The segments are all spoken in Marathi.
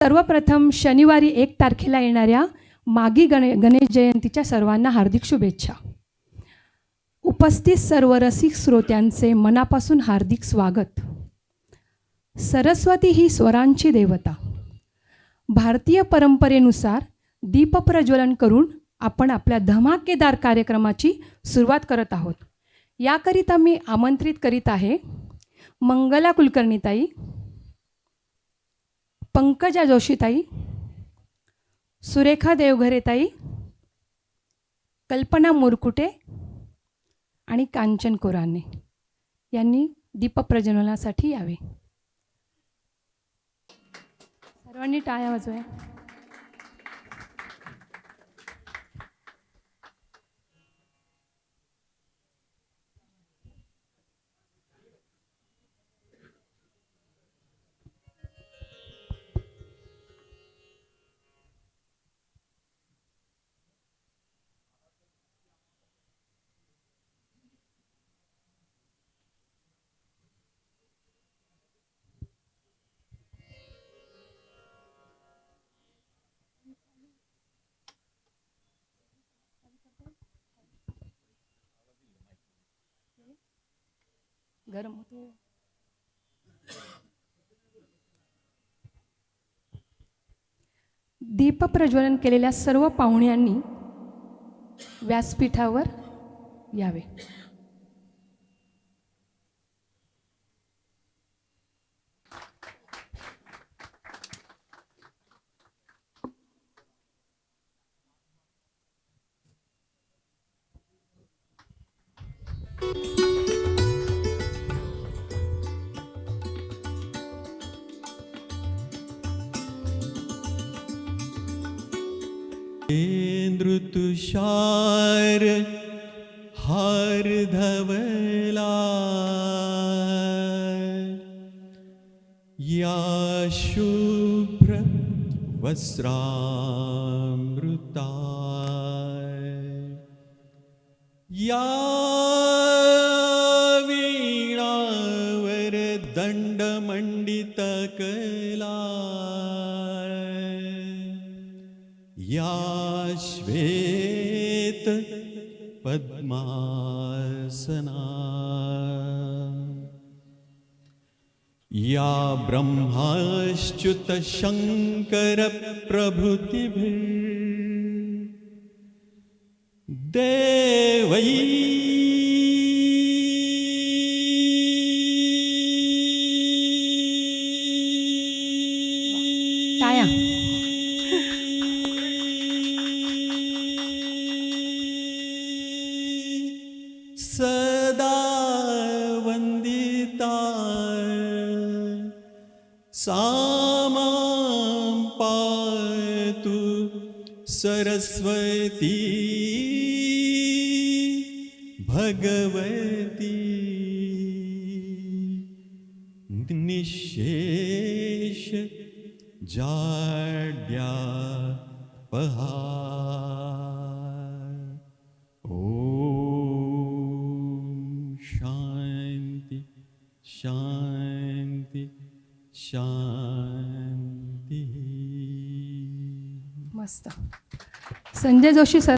सर्वप्रथम शनिवारी 1 तारखेला येणाऱ्या मागी गणेश जयंतीच्या सर्वांना हार्दिक शुभेच्छा. उपस्थित सर्व रसिक श्रोत्यांचे मनापासून हार्दिक स्वागत. सरस्वती ही स्वरांची देवता. भारतीय परंपरेनुसार दीपप्रज्वलन करून आपण आपल्या धमाकेदार कार्यक्रमाची सुरुवात करत आहोत. याकरिता मी आमंत्रित करीत आहे मंगला कुलकर्णीताई, पंकजा जोशीताई, सुरेखा देवघरेताई, कल्पना मुरकुटे आणि कांचन कोराने यांनी दीपप्रज्वलनासाठी यावे. सर्वांनी टाळ्या वाजवा. गरम होते. दीपप्रज्वलन केलेल्या सर्व पाहुण्यांनी व्यासपीठावर यावे. तुषार हार धवला या शुभ्र वस्त्रामृता या वीणावर दंडमंडित कला या श्वेत पद्मासना या ब्रह्माच्युत शंकर प्रभृतिभिः देवै टाळ्या. सदा वंदिता सामां पातु सरस्वती भगवती निशेष जाड्यापहार. शांति शांति शांति. मस्त. संजय जोशी सर.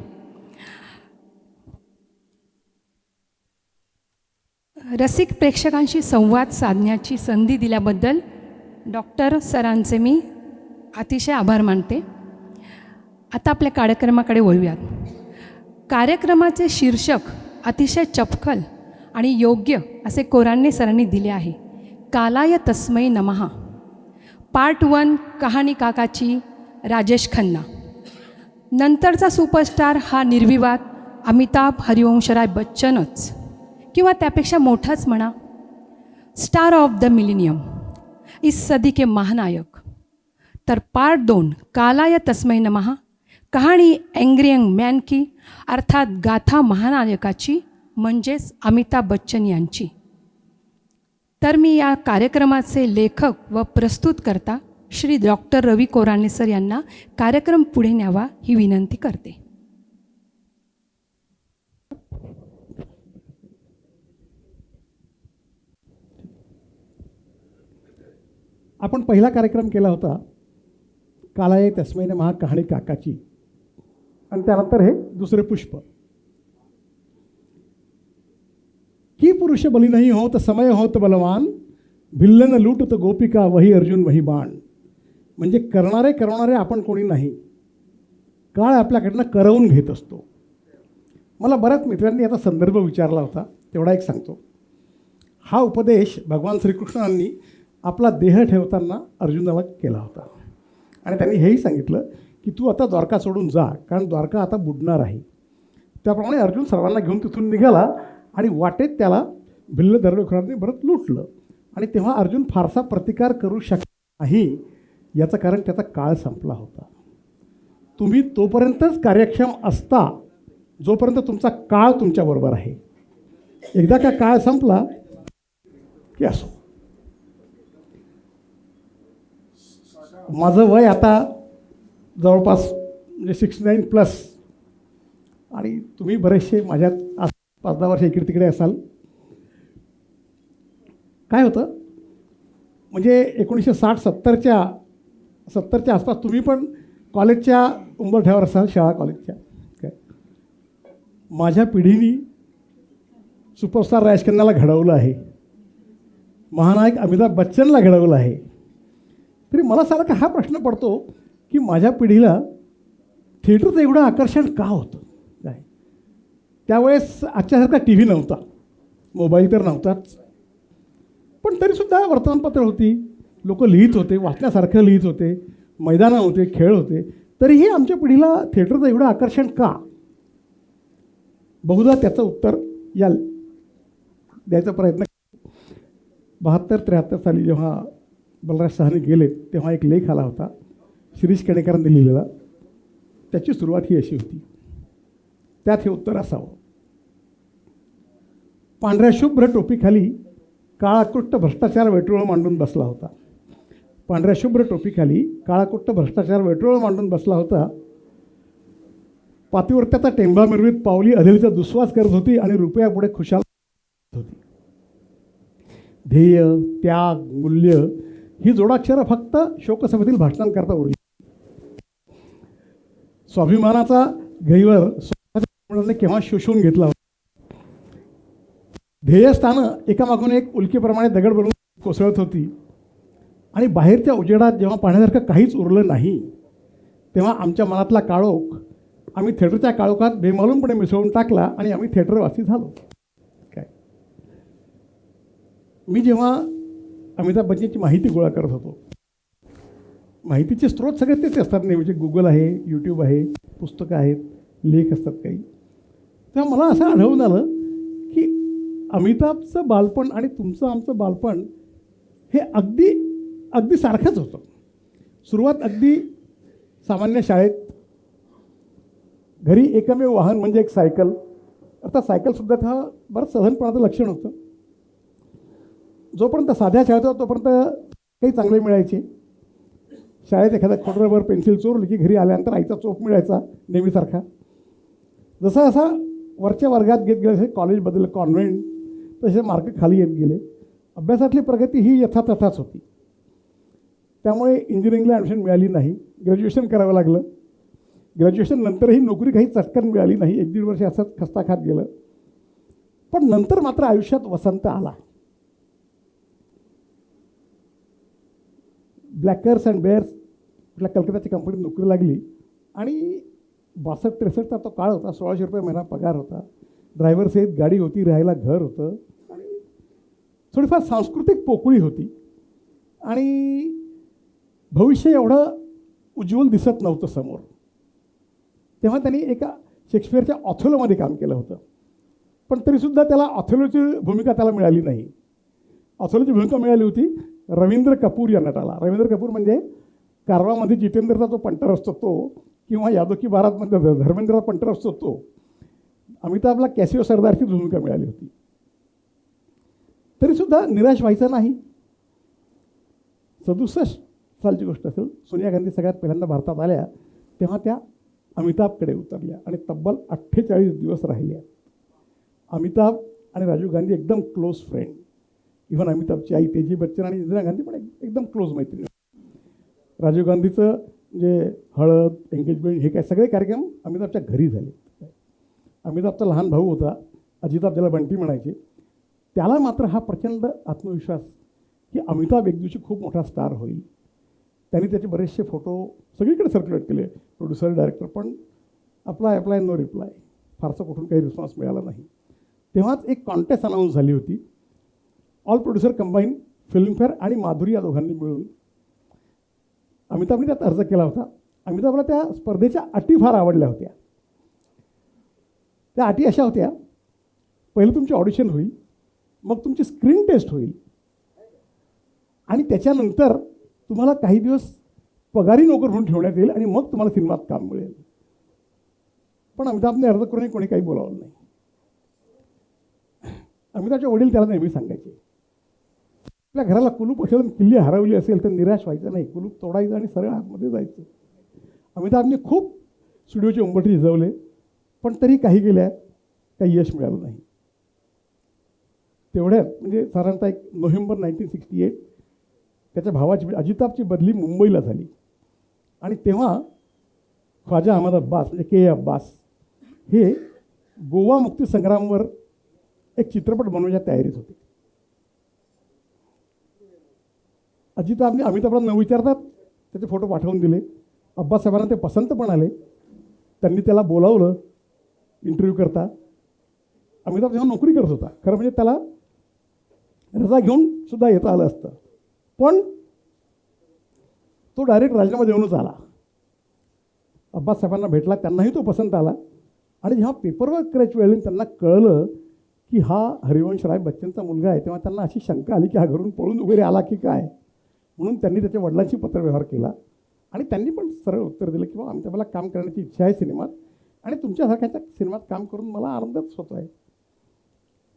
रसिक प्रेक्षकांशी संवाद साधण्याची संधी दिल्याबद्दल डॉक्टर सरांचे मी अतिशय आभार मानते. आता आपल्या कार्यक्रमाकडे वळूयात. कार्यक्रमाचे शीर्षक अतिशय चपखल आणि योग्य असे कोराणे सरांनी दिले आहे. कालाय तस्मै नमः. पार्ट 1 कहाणी काकाची राजेश खन्ना. नंतरचा सुपरस्टार हा निर्विवाद अमिताभ हरिवंशराय बच्चनच किंवा त्यापेक्षा मोठाच म्हणा. स्टार ऑफ द मिलेनियम, इस सदी के महानायक. तर पार्ट 2 कालाय तस्मै नमः कहाणी एंग्री यंग मॅन की अर्थात गाथा महानायकाची म्हणजेच अमिताभ बच्चन यांची. तर मी या कार्यक्रमाचे लेखक व प्रस्तुतकर्ता श्री डॉक्टर रवी कोराणे सर यांना कार्यक्रम पुढे न्यावा ही विनंती करते. आपण पहिला कार्यक्रम केला होता कालाय तस्मैने महा कहाणी काकाची, आणि त्यानंतर हे दुसरे पुष्प की पुरुष बली नाही होत समय होत बलवान, भिल्लन लूटत गोपिका वही अर्जुन वही बाण. म्हणजे करणारे आपण कोणी नाही, काळ आपल्याकडनं करवून घेत असतो. मला बऱ्याच मित्रांनी याचा संदर्भ विचारला होता, तेवढा एक सांगतो. हा उपदेश भगवान श्रीकृष्णांनी आपला देह ठेवताना अर्जुनाला केला होता, आणि त्यांनी हेही सांगितलं की तू आता द्वारका सोडून जा, कारण द्वारका आता बुडणार आहे. त्याप्रमाणे अर्जुन सर्वांना घेऊन तिथून निघाला, आणि वाटेत त्याला भिल्ल दरोडेखोरांनी परत लुटलं. आणि तेव्हा अर्जुन फारसा प्रतिकार करू शकत नाही, याचं कारण त्याचा काळ संपला होता. तुम्ही तोपर्यंतच कार्यक्षम असता जोपर्यंत तुमचा काळ तुमच्याबरोबर आहे. एकदा का काळ संपला की असो. माझं वय आता जवळपास म्हणजे 69+, आणि तुम्ही बरेचसे माझ्यात 5-10 वर्ष इकडे तिकडे असाल. काय होतं म्हणजे 1960-70च्या आसपास तुम्ही पण कॉलेजच्या उंबरठ्यावर असाल, शाळा कॉलेजच्या. काय माझ्या पिढीने सुपरस्टार राजकन्याला घडवलं आहे, महानायक अमिताभ बच्चनला घडवलं आहे. तरी मला सारखा हा प्रश्न पडतो की माझ्या पिढीला थिएटरचं एवढं आकर्षण का होतं. काय त्यावेळेस आजच्यासारखा टी व्ही नव्हता, मोबाईल तर नव्हताच, पण तरीसुद्धा वर्तमानपत्र होती, लोक लिहित होते, वाचण्यासारखं लिहित होते, मैदानं होते, खेळ होते. तरीही आमच्या पिढीला थिएटरचं एवढं आकर्षण का. बहुधा त्याचं उत्तर या द्यायचा प्रयत्न. 72-73 साली जेव्हा बलराज सहानी गेले तेव्हा एक लेख आला होता, शिरीष केणेकरांनी लिहिलेला. त्याची सुरुवात ही अशी होती, त्यात हे उत्तर असावं. पांढऱ्या शुभ्र टोपीखाली काळाकुट्ट भ्रष्टाचार वेटोळं मांडून बसला होता. पांढऱ्या शुभ्र टोपीखाली काळाकुट्ट भ्रष्टाचार वेटोळं मांडून बसला होता. पातिव्रत्याचा टेंबा मिरवीत पावली अधेरीचा दुस्वास करत होती आणि रुपयापुढे खुशाल होती. ध्येय, त्याग, मूल्य ही जोडाक्षरं फक्त शोकसभेतील भाषणांकरता उरली. स्वाभिमानाचा गैवर स्वतःने केव्हा शोषून घेतला होता. ध्येयस्थानं एकामागून एक उल्केप्रमाणे दगड बनवून कोसळत होती, आणि बाहेरच्या उजेडात जेव्हा पाहण्यासारखं काहीच उरलं नाही तेव्हा आमच्या मनातला काळोख आम्ही थिएटरच्या काळोखात बेमालूमपणे मिसळून टाकला, आणि आम्ही थिएटरवासी झालो. काय मी जेव्हा अमिताभ बच्चनची माहिती गोळा करत होतो, माहितीचे स्रोत सगळे तेच असतात नेहमीचे. गुगल आहे, यूट्यूब आहे, पुस्तकं आहेत, लेख असतात काही. तेव्हा मला असं आढळून आलं की अमिताभचं बालपण आणि तुमचं आमचं बालपण हे अगदी सारखंच होतं. सुरुवात अगदी सामान्य शाळेत, घरी एकमेव वाहन म्हणजे एक सायकल. अर्थात सायकलसुद्धा हा बरंच सधनपणाचं लक्षण होतं. जोपर्यंत साध्या शाळेत होता तोपर्यंत काही चांगले मिळायचे. शाळेत एखादा खोडरबर पेन्सिल चोरली की घरी आल्यानंतर आईचा चोप मिळायचा नेहमीसारखा. जसा जसा वरच्या वर्गात घेत गेले, कॉलेज बदललं, कॉन्व्हेंट, तसे मार्क खाली येत गेले. अभ्यासातली प्रगती ही यथातथाच होती. त्यामुळे इंजिनिअरिंगला ॲडमिशन मिळाली नाही, ग्रॅज्युएशन करावं लागलं. ग्रॅज्युएशन नंतरही नोकरी काही चटकन मिळाली नाही, 1-1.5 वर्ष असंच खस्ता खात गेलं. पण नंतर मात्र आयुष्यात वसंत आला. ब्लॅकर्स अँड बेअर्स आपल्या कलकत्ताच्या कंपनीत नोकरी लागली, आणि 62-63चा तो काळ होता. 1600 रुपये महिना पगार होता, ड्रायव्हर सहित गाडी होती, राहायला घर होतं, आणि थोडीफार सांस्कृतिक पोकळी होती, आणि भविष्य एवढं उज्ज्वल दिसत नव्हतं समोर. तेव्हा त्यांनी एका शेक्सपिअरच्या ऑथेलोमध्ये काम केलं होतं, पण तरीसुद्धा त्याला ऑथेलोची भूमिका त्याला मिळाली नाही. ऑथेलोची भूमिका मिळाली होती रवींद्र कपूर या नटाला. रवींद्र कपूर म्हणजे कारवामध्ये जितेंद्रचा जो पंटर असतो तो, किंवा यादव की बारातमध्ये धर्मेंद्रचा पंटर असतो तो. अमिताभला कॅसिओ सरदारची भूमिका मिळाली होती. तरीसुद्धा निराश व्हायचं नाही. 67 सालची गोष्ट असेल, सोनिया गांधी सगळ्यात पहिल्यांदा भारतात आल्या तेव्हा त्या अमिताभकडे उतरल्या आणि तब्बल 48 दिवस राहिल्या. अमिताभ आणि राजीव गांधी एकदम क्लोज फ्रेंड. इव्हन अमिताभची आई तेजी बच्चन आणि इंदिरा गांधी पण एकदम क्लोज मैत्रीण. राजीव गांधीचं म्हणजे हळद, एंगेजमेंट हे काय सगळे कार्यक्रम अमिताभच्या घरी झाले. अमिताभचा लहान भाऊ होता, अजिताभ, ज्याला बंटी म्हणायचे. त्याला मात्र हा प्रचंड आत्मविश्वास की अमिताभ एक दिवशी खूप मोठा स्टार होईल. त्यांनी त्याचे बरेचसे फोटो सगळीकडे सर्क्युलेट केले, प्रोड्युसर, डायरेक्टर. पण अप्लाय नो रिप्लाय, फारसा कुठून काही रिस्पॉन्स मिळाला नाही. तेव्हाच एक कॉन्टेस्ट अनाऊन्स झाली होती. ऑल प्रोड्युसर कंबाईन, फिल्मफेअर आणि माधुरी या दोघांनी मिळून अमिताभने त्यात अर्ज केला होता. अमिताभला त्या स्पर्धेच्या अटी फार आवडल्या होत्या. त्या अटी अशा होत्या, पहिलं तुमची ऑडिशन होईल, मग तुमची स्क्रीन टेस्ट होईल आणि त्याच्यानंतर तुम्हाला काही दिवस पगारी नोकर म्हणून ठेवण्यात येईल आणि मग तुम्हाला सिनेमात काम मिळेल. पण अमिताभने अर्ज करूनही कोणी काही बोलावलं नाही. अमिताभचे वडील त्याला नेहमी सांगायचे, आपल्या घराला कुलूप असेल, किल्ली हरवली असेल तर निराश व्हायचं नाही, कुलूप तोडायचं आणि सरळ आतमध्ये जायचं. अमिताभने खूप स्टुडिओचे उंबरठे झिजवले, पण तरी काही गेल्या काही यश मिळालं नाही. तेवढ्यात म्हणजे साधारणतः एक नोव्हेंबर 1968 त्याच्या भावाची अजिताभची बदली मुंबईला झाली आणि तेव्हा ख्वाजा अहमद अब्बास म्हणजे के अब्बास हे गोवा मुक्ती संग्रामवर एक चित्रपट बनवण्याच्या तयारीत होते. अजिताभने अमिताभला न विचारतात त्याचे फोटो पाठवून दिले. अब्बास साहेबांना ते पसंत पण आले. त्यांनी त्याला बोलावलं इंटरव्ह्यू करता. अमिताभ जेव्हा नोकरी करत होता, खरं म्हणजे त्याला रजा घेऊन सुद्धा येता आलं असतं, पण तो डायरेक्ट राजीनामा देऊनच आला. अब्बास साहेबांना भेटला, त्यांनाही तो पसंत आला आणि जेव्हा पेपरवर्क करायची वेळ त्यांना कळलं की हा हरिवंश राय बच्चनचा मुलगा आहे, तेव्हा त्यांना अशी शंका आली की हा घरून पळून वगैरे आला की काय. म्हणून त्यांनी त्याच्या वडिलांशी पत्रव्यवहार केला आणि त्यांनी पण सरळ उत्तर दिलं की बाबा आमच्या मला काम करण्याची इच्छा आहे सिनेमात आणि तुमच्यासारख्याच्या सिनेमात काम करून मला आनंदच होतो आहे.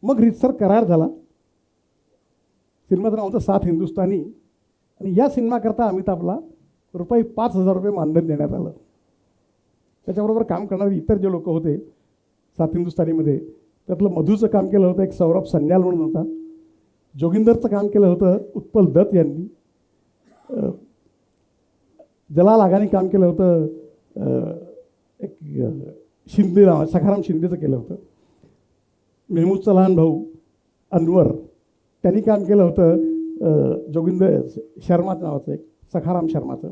मग रीतसर करार झाला. सिनेमाचं नाव होतं सात हिंदुस्तानी आणि या सिनेमाकरता अमिताभला रुपये 5,000 मानधन देण्यात आलं. त्याच्याबरोबर काम करणारे इतर जे लोक होते सात हिंदुस्तानीमध्ये, त्यातलं मधूचं काम केलं होतं एक सौरभ सन्याल म्हणून होता. जोगिंदरचं काम केलं होतं उत्पल दत्त यांनी. जलाल आगाने काम केलं होतं एक शिंदे नाव सखाराम शिंदेचं केलं होतं. मेहमूदचा लहान भाऊ अनवर त्यांनी काम केलं होतं जोगिंदर शर्मा नावाचं एक सखाराम शर्माचं.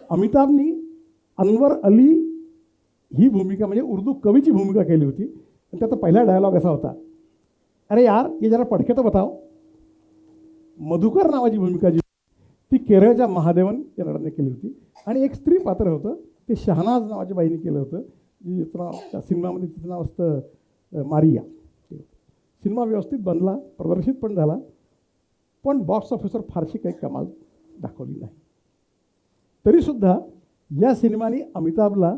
अमिताभनी अनवर अली ही भूमिका म्हणजे उर्दू कवीची भूमिका केली होती. आणि त्याचा पहिला डायलॉग असा होता, अरे यार ये जरा पडके तो बताओ. मधुकर नावाची भूमिका जी ती केरळच्या महादेवन या लढाने केली होती आणि एक स्त्री पात्र होतं ते शहनाज नावाच्या बाईने केलं होतं, जिचं नाव त्या सिनेमामध्ये तिचं नाव असतं मारिया. सिनेमा व्यवस्थित बनला, प्रदर्शित पण झाला, पण बॉक्स ऑफिसवर फारशी काही कमाल दाखवली नाही. तरीसुद्धा या सिनेमाने अमिताभला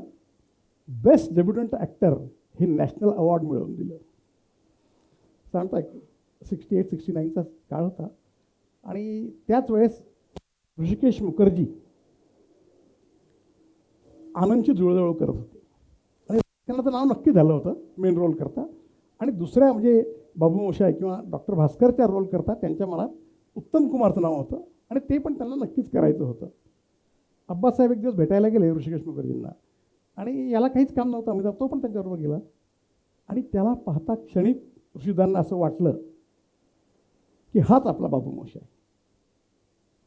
बेस्ट डेब्युटंट ॲक्टर हे नॅशनल अवॉर्ड मिळवून दिलं. सांगता 68-69चा काळ होता आणि त्याच वेळेस ऋषिकेश मुखर्जी आनंदची जुळजवळ करत होते आणि त्यांचं नाव नक्की झालं होतं मेन रोल करता. आणि दुसऱ्या म्हणजे बाबू मोशाय किंवा डॉक्टर भास्करच्या रोल करता त्यांच्या मनात उत्तम कुमारचं नाव होतं आणि ते पण त्यांना नक्कीच करायचं होतं. अब्बासाहेब एक दिवस भेटायला गेले ऋषिकेश मुखर्जींना आणि याला काहीच काम नव्हतं. अमिताभ तो पण त्यांच्याबरोबर गेला आणि त्याला पाहता क्षणी ऋषिदांना असं वाटलं की हाच आपला बाबू मोशाय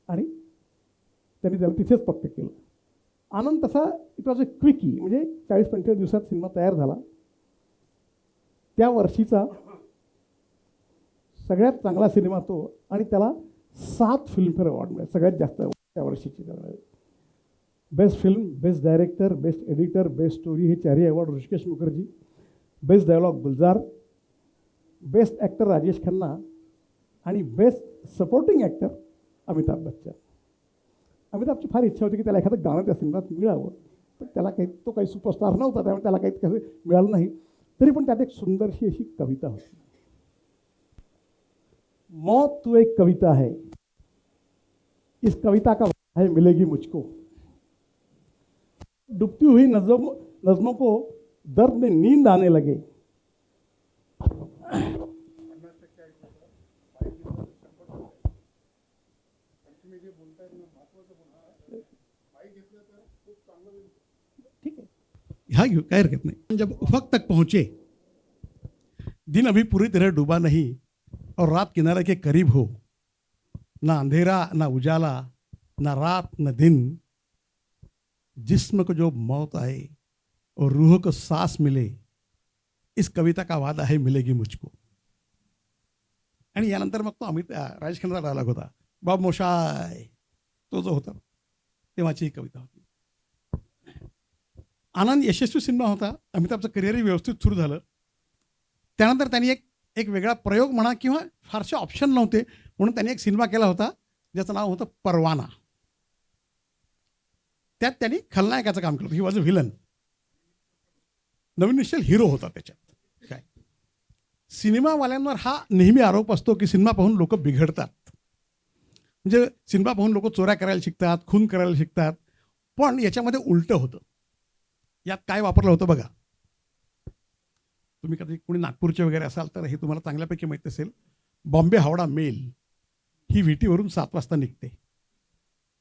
आणि त्यांनी त्याला तिथेच पक्क केलं. आनंद तसा इट वॉज अ क्विकी म्हणजे 40-45 दिवसात सिनेमा तयार झाला. त्या वर्षीचा सगळ्यात चांगला सिनेमा तो आणि त्याला 7 फिल्मफेअर अवॉर्ड मिळाले, सगळ्यात जास्त त्या वर्षीची. Best film, best director, best editor, best story हे 4ही award Rishikesh Mukherjee. Best dialogue Gulzar, best actor Rajesh Khanna आणि best supporting actor Amitabh Bachchan. अमिताभची फार इच्छा होती की त्याला एखादं गाणं त्या सिनेमात मिळावं, पण त्याला तो काही सुपरस्टार नव्हता, त्यामुळे त्याला काही कसं मिळालं नाही. तरी पण त्यात एक सुंदरशी अशी कविता होती, मौत तू एक कविता है, इस कविता का है मिलेगी मुझको, डूबती हुई नज़मों को दर्द में नींद आने लगे. ठीक है, हाँ घेऊ, काही हरकत नहीं। जब उफक तक पहुंचे, दिन अभी पूरी तरह डूबा नहीं और रात किनारे के करीब हो, ना अंधेरा ना उजाला, ना रात न दिन, जिस्म को जो मौत आए और रूह को सांस मिले, इस कविता का वादा है मिलेगी मुझको। आणि यानंतर मग तो राजेश खन्नाचा डायलॉग होता, बाब मोशाय, तो जो होता तेव्हाची ही कविता होती। आनंद यशस्वी सिनेमा होता, अमिताभचं करिअरही व्यवस्थित सुरू झालं। त्यानंतर त्यांनी एक वेगळा प्रयोग म्हणा किंवा फारसे ऑप्शन नव्हते म्हणून त्यांनी एक सिनेमा केला होता ज्याचं नाव होतं परवाना। त्यात त्यांनी खलनायकाचं काम केलं, he was a villain, Navin Nischal hero होता त्याच्यात। काय सिनेमावाल्यांवर हा नेहमी आरोप असतो की सिनेमा पाहून लोक बिघडतात, म्हणजे सिनेमा पाहून लोक चोऱ्या करायला शिकतात, खून करायला शिकतात, पण याच्यामध्ये उलटं होतं। यात काय वापरलं होतं बघा, तुम्ही कधी कोणी नागपूरचे वगैरे असाल तर हे तुम्हाला चांगल्यापैकी माहीत असेल। बॉम्बे हावडा मेल ही विटीवरून 7 वाजता निघते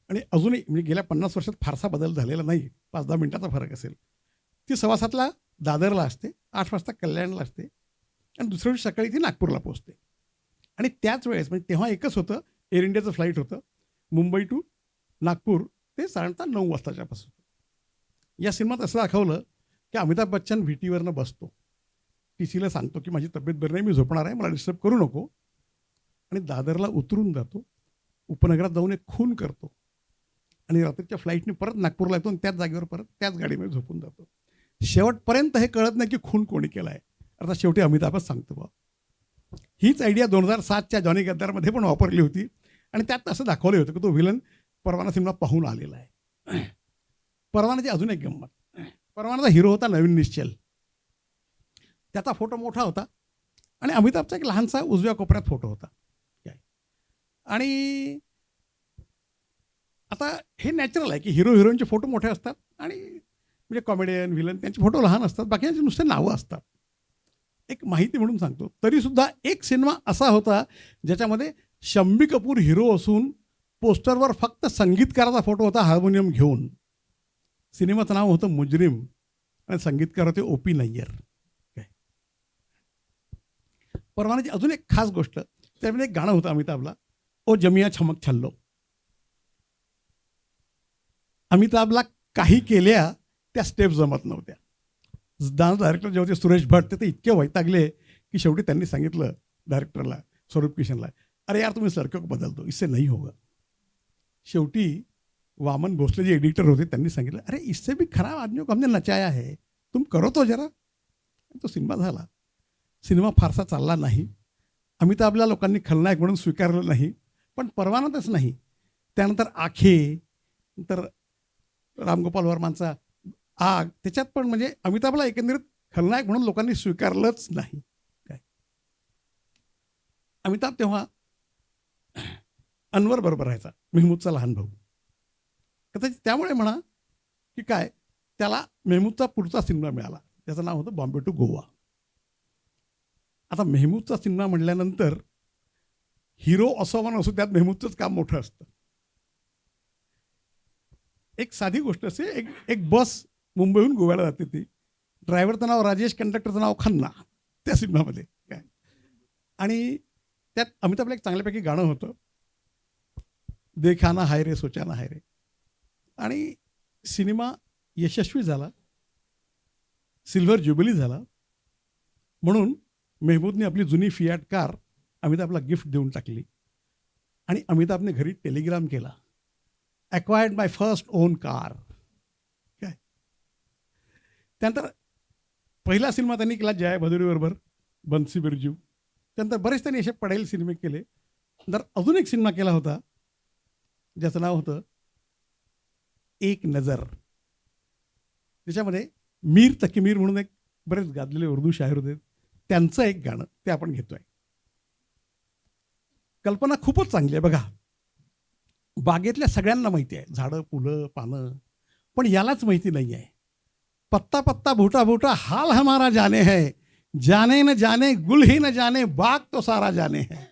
आणि अजूनही म्हणजे गेल्या 50 वर्षात फारसा बदल झालेला नाही, 5-10 मिनिटाचा फरक असेल। ती 7:15ला दादरला असते, 8 वाजता कल्याणला असते आणि दुसऱ्या दिवशी सकाळी ती नागपूरला पोहोचते। आणि त्याच वेळेस म्हणजे तेव्हा एकच होतं, एअर इंडियाचं फ्लाईट होतं मुंबई टू नागपूर, ते साधारणतः 9 वाजताच्या पासून। या सिनेमात असं दाखवलं की अमिताभ बच्चन व्हीटीवरनं बसतो, टीसीला सांगतो की माझी तब्येत बरी नाही, मी झोपणार आहे, मला डिस्टर्ब करू नको, आणि दादरला उतरून जातो, उपनगरात जाऊन एक खून करतो आणि रात्रीच्या फ्लाईटने परत नागपूरला येतो आणि त्याच जागेवर परत त्याच गाडीमध्ये झोपून जातो। शेवटपर्यंत हे कळत नाही की खून कोणी केला आहे, अर्थात शेवटी अमिताभच सांगतो बा। हीच आयडिया 2007च्या जॉनी गद्दारमध्ये पण वापरली होती आणि त्यात असं दाखवलं होतं की तो व्हिलन परवाना सिनेमा पाहून आलेला आहे। परवानाची अजून एक गंमत, परवानाचा हिरो होता नवीन निश्चल, त्याचा फोटो मोठा होता आणि अमिताभचा एक लहानसा उजव्या कोपऱ्यात फोटो होता। आणि आता हे नॅचरल आहे की हिरो हिरोईनचे फोटो मोठे असतात आणि म्हणजे कॉमेडियन व्हिलन त्यांचे फोटो लहान असतात, बाकीचे नुसते नावं असतात। एक माहिती म्हणून सांगतो, तरीसुद्धा एक सिनेमा असा होता ज्याच्यामध्ये शम्मी कपूर हिरो असून पोस्टरवर फक्त संगीतकाराचा फोटो होता हार्मोनियम घेऊन। सिनेमाचं नाव होतं मुजरिम आणि संगीतकार होते ओ.पी. नय्यर। परवानाची अजून एक खास गोष्ट, त्यामध्ये एक गाणं होतं अमिताभला, ओ जमिया छमक छल्लो। अमिताभला काही केल्या त्या स्टेप जमत नव्हत्या। डान्स डायरेक्टर जे होते सुरेश भट, ते इतके वैतागले की शेवटी त्यांनी सांगितलं डायरेक्टरला, स्वरूप किशनला, अरे यार तुम्ही लड़के को बदल दो, इससे नहीं होगा। शेवटी वामन भोसले जे एडिटर होते त्यांनी सांगितलं, अरे इससे भी खराब आदमी को हमने नचाया है, तुम करो तो जरा। तो सिनेमा झाला। सिनेमा फारसा चालला नाही, अमिताभला लोकांनी खलनायक म्हणून स्वीकारलं नाही, पण परवानातच नाही, त्यानंतर आखे, नंतर रामगोपाल वर्मांचा आग, त्याच्यात पण म्हणजे अमिताभला एकंदरीत खलनायक म्हणून लोकांनी स्वीकारलंच नाही। काय अमिताभ तेव्हा अनवर बरोबर राहायचा, मेहमूदचा लहान भाऊ, कदाचित त्यामुळे म्हणा की काय त्याला मेहमूदचा पुढचा सिनेमा मिळाला, त्याचं नाव होतं बॉम्बे टू गोवा। आता मेहमूदचा सिनेमा म्हटल्यानंतर हिरो असो वा नसो, त्यात मेहमूदचंच काम मोठं असतं। एक साधी गोष्ट असते, एक बस मुंबईहून गोव्याला जाते, ती ड्रायव्हरचं नाव राजेश, कंडक्टरचं नाव खन्ना त्या सिनेमामध्ये। काय आणि त्यात अमिताभला एक चांगल्यापैकी गाणं होतं, देखा ना हाय रे सोचा ना हाय रे। आणि सिनेमा यशस्वी झाला, सिल्वर ज्युबिली झाला, म्हणून मेहमूदने आपली जुनी फियाट कार अमिताभला गिफ्ट देऊन टाकली आणि अमिताभने घरी टेलिग्राम केला, acquired my first on car. काय त्यानंतर पहिला सिनेमा त्यांनी केला जया भादुरी बरोबर, बन्सी बिरजू। त्यानंतर बरेच त्यांनी असे पडेल सिनेमे केले। नंतर अजून एक सिनेमा केला होता ज्याचं नाव होतं एक नजर, त्याच्यामध्ये मीर तकी मीर म्हणून एक बरेच गाजलेले उर्दू शायर होते, त्यांचं एक गाणं ते आपण घेतोय। कल्पना खूपच चांगली आहे बघा, बागेतल्या सगळ्यांना माहिती आहे, झाडं फुलं पानं, पण यालाच माहिती नाही आहे, पत्ता पत्ता बूटा बूटा हाल हमारा जाने है, जाने न जाने गुल ही न जाने बाग तो सारा जाने है।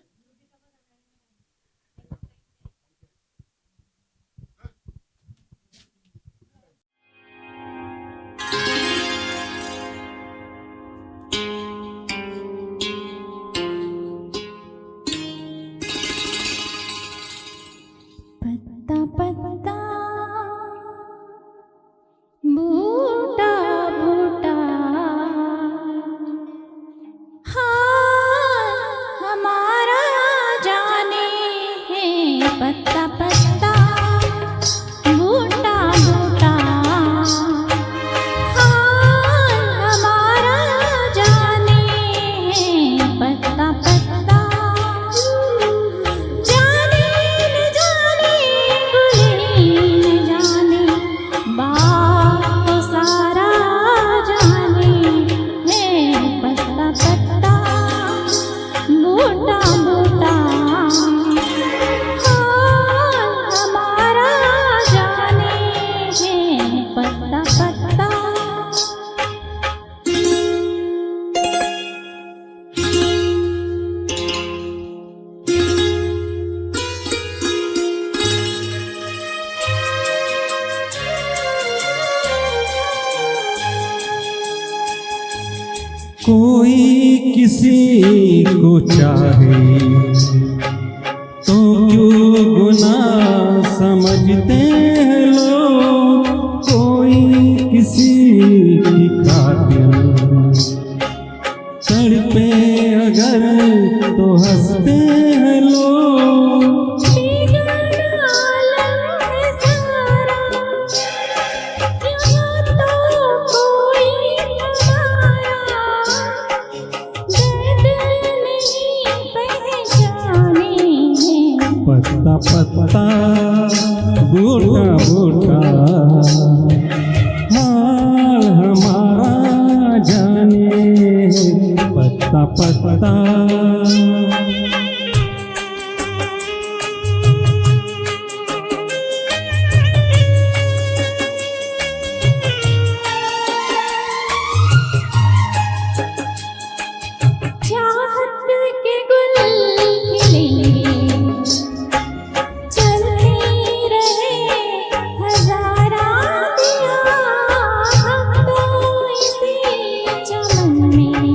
कोई किसी को चाहे तो क्यों गुनाह समझते हैं लोग। कोई किसी की खातिर तड़पे अगर तो हंसते हैं लोग। बेगाना आलम है सारा, यहाँ तो कोई हमारा दर्द नहीं पहचाने हैं। पत्ता पत्ता बूटा बूटा हाल हमारा जाने। पत्ता पत्ता चाहत के गुल खिलेंगे, चलते रहे हजारा दिया, हम तो इसी चमन में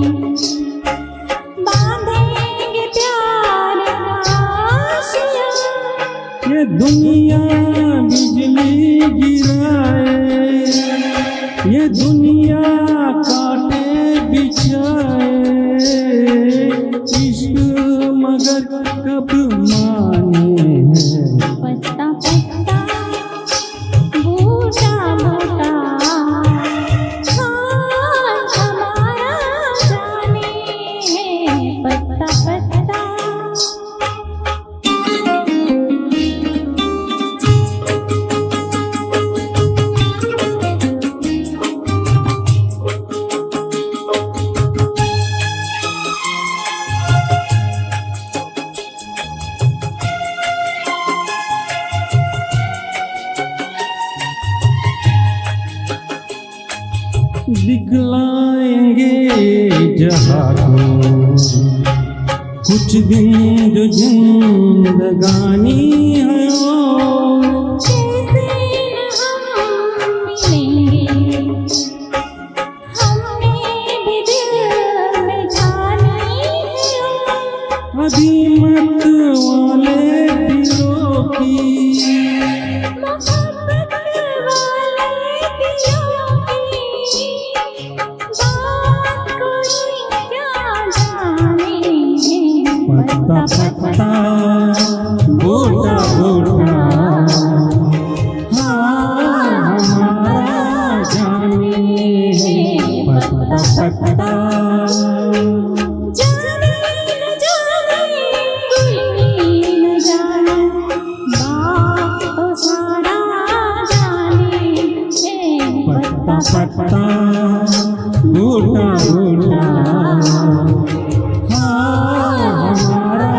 बांधेंगे प्यार का आशिया। ये दुनिया बिजली गिराए, ये दुनिया काटे बिछाए। इश्क मगर कब माने हैं। पत्ता पत्ता बूटा बूटा हाल हमारा जाने हैं। पत्ता पत्ता दिखलाएंगे जहाँ को कुछ दिन जो जिंदगानी है वो। जैसे न हम मिलेंगे, हमने भी दिल में ठानी है। अभी मत वाले दिलों की मोहब्बत वाले दिलों की बात कोई क्या जाने हैं। पत्ता पत्ता बूटा बूटा हाँ हमारा जाने। पत्ता पत्ता जाने न जाने कोई न जाने, बात तो सारा जाने हैं। पत्ता पत्ता बूटा बूटा हाँ हमारा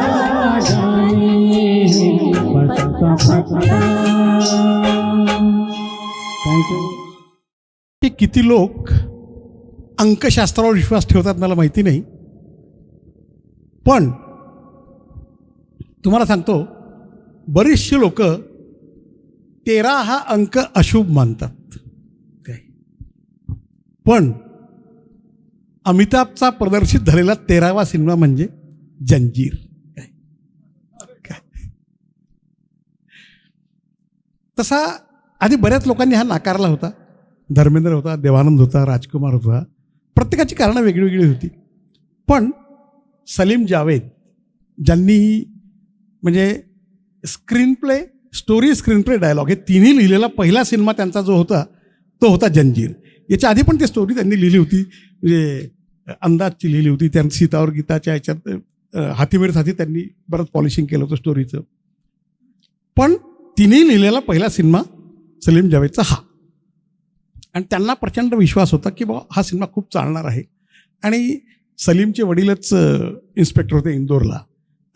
जाने। पत्ता पत्ता। Thank you. की किती लोक अंकशास्त्रावर विश्वास ठेवतात मला माहिती नाही, पण तुम्हाला सांगतो बरीचशी लोक 13 हा अंक अशुभ मानतात. काय पण अमिताभचा प्रदर्शित झालेला 13वा सिनेमा म्हणजे जंजीर. काय काय तसा आधी बऱ्याच लोकांनी हा नाकारला होता. धर्मेंद्र होता, देवानंद होता, राजकुमार होता, प्रत्येकाची कारणं वेगळी होती. पण सलीम जावेद ज्यांनी म्हणजे screenplay, story, screenplay, dialogue हे तिन्ही लिहिलेला पहिला सिनेमा त्यांचा जो होता तो होता जंजीर. याच्या आधी पण ती स्टोरी त्यांनी लिहिली होती, म्हणजे अंदाजची लिहिली होती. त्यांनी सीतावर गीताच्या ह्याच्यात हातीमेर साथी त्यांनी बरंच पॉलिशिंग केलं होतं स्टोरीचं. पण तिन्ही लिहिलेला पहिला सिनेमा सलीम जावेदचा हा. आणि त्यांना प्रचंड विश्वास होता की बाबा हा सिनेमा खूप चालणार आहे. आणि सलीमचे वडीलच इन्स्पेक्टर होते इंदोरला,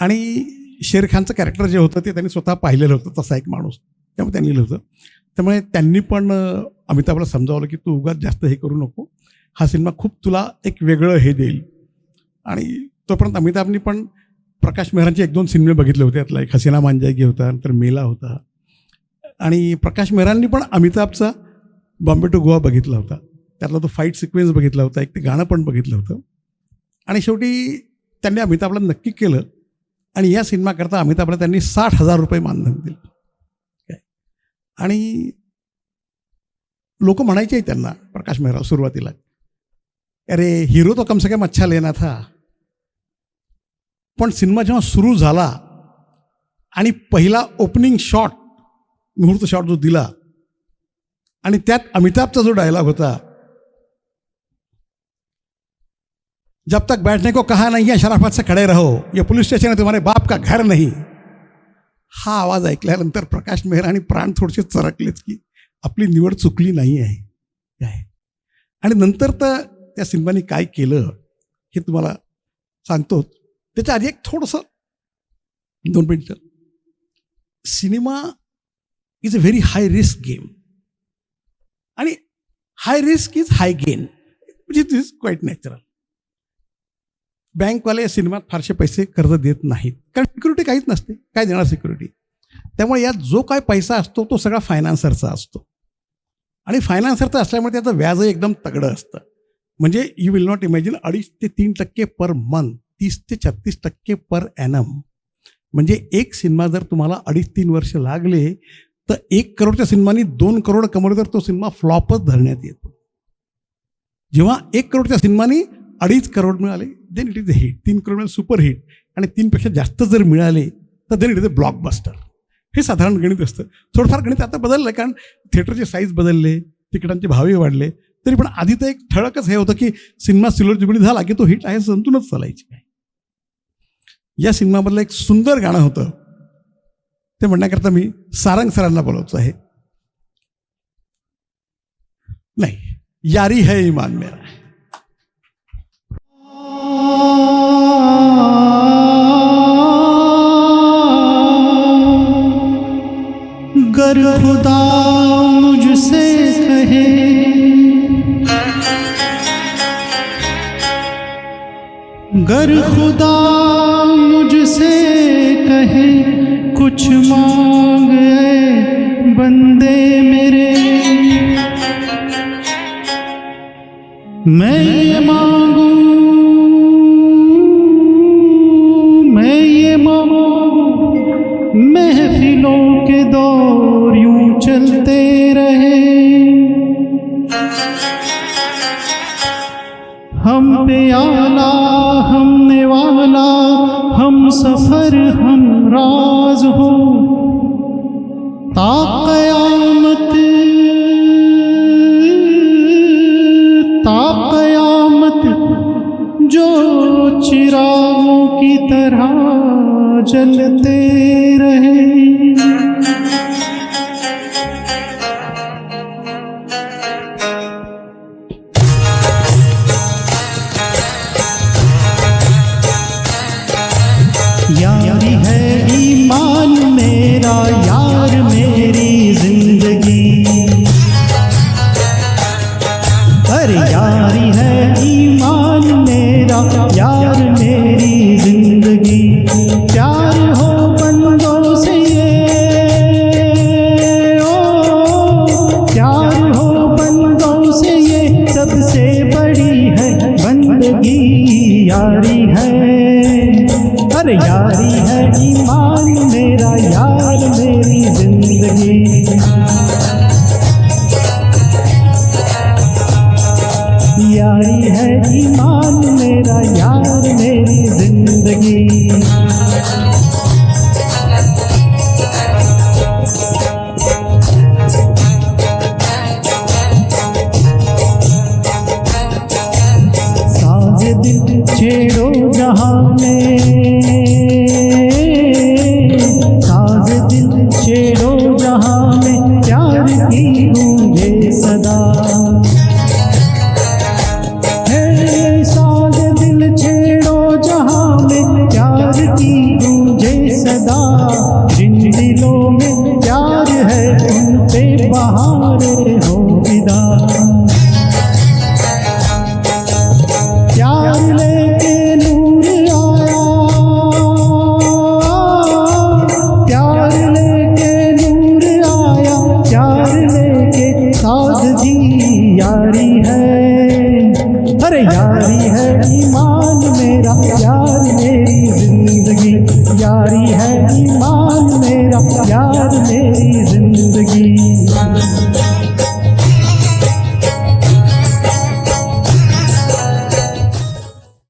आणि शेर खानचं कॅरेक्टर जे होतं ते त्यांनी स्वतः पाहिलेलं होतं, तसा एक माणूस, त्यामुळे त्यांनी लिहिलं होतं. त्यामुळे त्यांनी पण अमिताभला समजावलं की तू उगाच जास्त हे करू नको, हा सिनेमा खूप तुला एक वेगळं हे देईल. आणि तोपर्यंत अमिताभनी पण प्रकाश मेहरांचे 1-2 सिनेमे बघितले होते. त्यातला एक हसीना मान जाएगी होता, नंतर मेला होता. आणि प्रकाश मेहरांनी पण अमिताभचा बॉम्बे टू गोवा बघितला होता. त्यातला तो फाईट सिक्वेन्स बघितला होता, एक ते गाणं पण बघितलं होतं. आणि शेवटी त्यांनी अमिताभला नक्की केलं आणि या सिनेमाकरता अमिताभला त्यांनी 60,000 रुपये मानधन दिलं. काय आणि लोक म्हणायचे त्यांना, प्रकाश मेहरा सुरुवातीला, अरे हिरो तो कम से कम अच्छा लेना था. पण सिनेमा जेव्हा सुरू झाला आणि पहिला ओपनिंग शॉट, मुहूर्त शॉट जो दिला आणि त्यात अमिताभचा जो डायलॉग होता, जब तक बैठने को कहा नहीं है शराफत से खड़े रहो, ये पुलिस स्टेशन है तुम्हारे बाप का घर नहीं. हा आवाज ऐकल्यानंतर प्रकाश मेहरा आणि प्राण थोडेसे चरकलेच की आपली निवड चुकली नाही आहे काय. आणि नंतर तर त्या सिनेमाने काय केलं हे तुम्हाला सांगतो. त्याच्या आधी एक थोडंसं 2 मिनिटं. Cinema is a very high risk game आणि high risk is high gain, which is quite natural. बँकवाले सिनेमात फारसे पैसे कर्ज देत नाहीत, कारण सिक्युरिटी काहीच नसते. काय देणार सिक्युरिटी? त्यामुळे यात जो काय पैसा असतो तो सगळा फायनान्सरचा असतो आणि फायनान्सरचा असल्यामुळे त्याचं व्याजही एकदम तगडं असतं. म्हणजे यू विल नॉट इमॅजिन 2.5 ते 3% पर मंथ, 30 ते 36% पर ॲनम. म्हणजे एक सिनेमा जर तुम्हाला 2.5-3 वर्ष लागले तर 1 करोडच्या सिनेमानी 2 करोड कमवले तर तो सिनेमा फ्लॉपच धरण्यात येतो. जेव्हा 1 करोडच्या सिनेमानी 2.5 करोड मिळाले then it is a hit. 3 crore मिळाले सुपर हिट आणि 3पेक्षा जास्त जर मिळाले तर then it is a blockbuster. हे साधारण गणित असतं. थोडंफार गणित आता बदललं, कारण थिएटरचे साईज बदलले, तिकिटांचे भावही वाढले. तरी पण आधी तर एक ठळकच हे होतं की सिनेमा सिल्वर जुबिली झाला की तो हिट आहे संतूनच चालायची काय. या सिनेमामधलं एक सुंदर गाणं होतं, ते म्हणण्याकरता मी सारंग सरांना बोलवतो आहे. नाही, यारी है ईमान मेरा. गर खुदा मुझसे कहे गर खुदा मुझसे कहे कुछ मांग ऐ बंदे मेरे, मैं ये मांगू महफिलों के दौर यूं चलते रहे, हम पे आला हम नेवाला हम सफर हम राज हो, ता क़यामत जो चिरागों की तरह जलते रहे. यारी है ईमान मेरा यार मेरी जिंदगी, अरे यारी है ईमान मेरा यार मेरी जिंदगी. प्यार हो बंदों से ये प्यार हो बंदों से ये सबसे बड़ी है बंदगी. यारी है, अरे यारी है ईमान मेरा यार मेरी जिंदगी. यारी है ईमान मेरा यार मेरी जिंदगी. साज दिल छेड़ो जहां में, साज दिल छेड़ो जहां में प्यार की गूंजे सदा. साज दिल छेड़ो जहां में प्यार की गूंजे सदा. जिन दिलों में प्यार है उन पे बहारे हो विदा. प्यार लेके नूर आया, प्यार लेके नूर आया, प्यार लेके सादगी. यारी है, अरे यारी है ईमान में प्यार मेरी